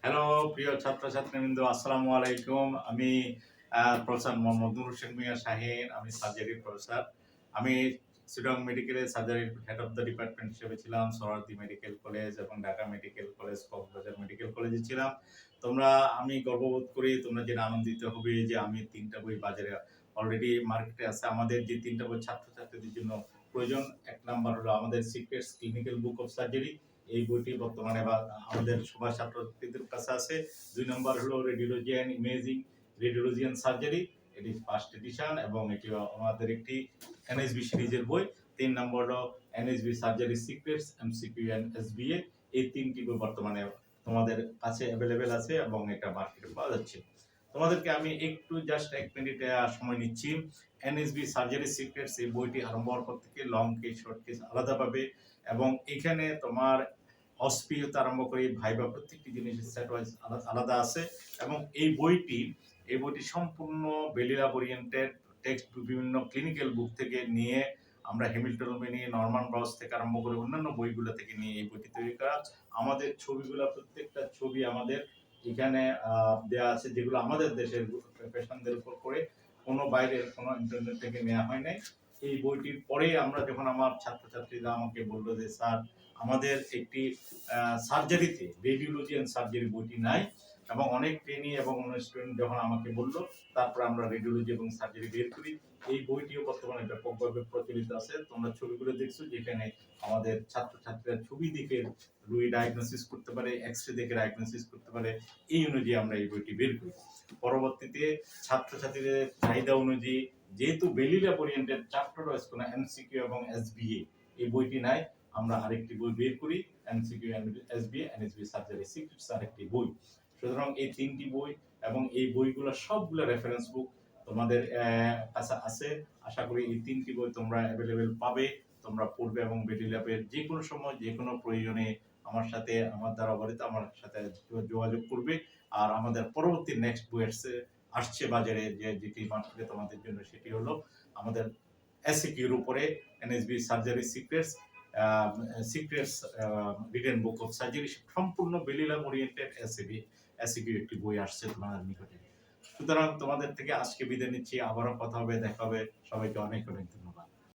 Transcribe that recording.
Hello প্রিয় ছাত্রছাত্রীবৃন্দ, আসসালামু আলাইকুম। আমি প্রফেসর মোহাম্মদ নুর হোসেন মিয়া শাহীন। আমি সার্জারির প্রফেসর। আমি চিটাগং মেডিকেলের সার্জারির হেড অফ দ্য ডিপার্টমেন্ট হিসেবে ছিলাম। সোহরাওয়ার্দী মেডিকেল কলেজ এবং Dhaka medical college, Cox's Bazar medical কলেজে ছিলাম। আমি গর্ববোধ করি, তোমরা জেনে আনন্দিত হবে যে আমি ৩টা বই বাজারে অলরেডি মার্কেটে আছে। আমাদের যে ৩টা বই ছাত্রছাত্রীদের জন্য প্রয়োজন, ১ নাম্বার হলো আমাদের secrets clinical book of surgery. এই বইটি বর্তমানে আমাদের সবার ছাত্রছাত্রীদের কাছে আছে। ২ নম্বর হলো radiology and imaging, radiology and surgery, এটি ফার্স্ট এডিশন এবং এটি আমাদের একটি এনএসবি সিরিজের বই। ৩ নম্বর হলো NSB surgery secrets, MCQ and SBA. এই ৩টি বই বর্তমানে তোমাদের কাছে অ্যাভেলেবেল আছে এবং এটা মার্কেটে পাওয়া যাচ্ছে। তোমাদেরকে আমি একটু জাস্ট ১ মিনিট সময় নিচ্ছি। এনএসবি সার্জারি সিক্রেটস এই বইটি আরম্ভ হওয়ার পর থেকে লং কেস, শর্ট কেস আলাদা পাবে এবং এখানে তোমার অস্পিয়তা আরম্ভ করে ভাইবা প্রত্যেকটি জিনিসের সেট ওয়াইজ আলাদা আছে এবং এই বইটি সম্পূর্ণ বেলিলা ওরিয়েন্টেড টেক্সট, বিভিন্ন ক্লিনিক্যাল বুক থেকে নিয়ে আমরা হ্যামিল্টন নিয়ে নরমান ব্রাউজ থেকে আরম্ভ করে অন্যান্য বইগুলো থেকে নিয়ে এই বইটি তৈরি করা। আমাদের ছবিগুলো, প্রত্যেকটা ছবি আমাদের এখানে দেওয়া আছে, যেগুলো আমাদের দেশের পেশেন্টদের উপর করে, কোনো বাইরের কোনো ইন্টারনেট থেকে নেওয়া হয় নাই। এই বইটির পরে আমরা যখন আমার ছাত্রছাত্রীরা আমাকে বললো যে স্যার আমাদের একটি সার্জারিতে রেডিওলজি অ্যান্ড সার্জারি বইটি নাই, এবং অনেক ট্রেনি এবং অনেক স্টুডেন্ট যখন আমাকে বললো, তারপর আমরা রেডিওলজি এবং সার্জারি বের করি। এই বইটিও বর্তমানে ব্যাপকভাবে প্রচলিত আছে। তোমরা ছবিগুলো দেখছো, যেখানে আমাদের ছাত্রছাত্রীরা ছবি দেখে রোগী ডায়াগনোসিস করতে পারে, এক্সরে দেখে ডায়াগনোসিস করতে পারে। এই অনুযায়ী আমরা এই বইটি বের করি। পরবর্তীতে ছাত্রছাত্রীদের চাহিদা অনুযায়ী, যেহেতু বেলিলা ওরিয়েন্টেড চ্যাপ্টার ওয়াইজ কোনো এমসিকিউ এবং এসবিএ এই বইটি নাই, আমরা আরেকটি বই বের করি, MCQ SBA NSB surgery secrets আরেকটি বই। সুতরাং এই 3টি বই এবং এই বইগুলো সবগুলো রেফারেন্স বুক তোমাদের কাছে আছে। আশা করি এই 3টি বই তোমরা অ্যাভেলেবেল পাবে। তোমরা পড়বে এবং বেডিল্যাবের যে কোনো সময় যে কোনো প্রয়োজনে আমার সাথে, আমার দ্বারা অবহিত আমার সাথে যোগাযোগ করবে। আর আমাদের পরবর্তী নেক্সট বই আসছে বাজারে, যেটি মার্কেটে তোমাদের জন্য, সেটি হলো আমাদের এসিকিউর উপরে NSB surgery secrets written book of surgery, সম্পূর্ণ বেলিলা ওরিয়েন্টেড এসিকিউ একটি বই আসছে তোমাদের নিকটে। সুতরাং তোমাদের থেকে আজকে বিদায় নিচ্ছি। আবারও কথা হবে, দেখা হবে। সবাইকে অনেক অনেক ধন্যবাদ।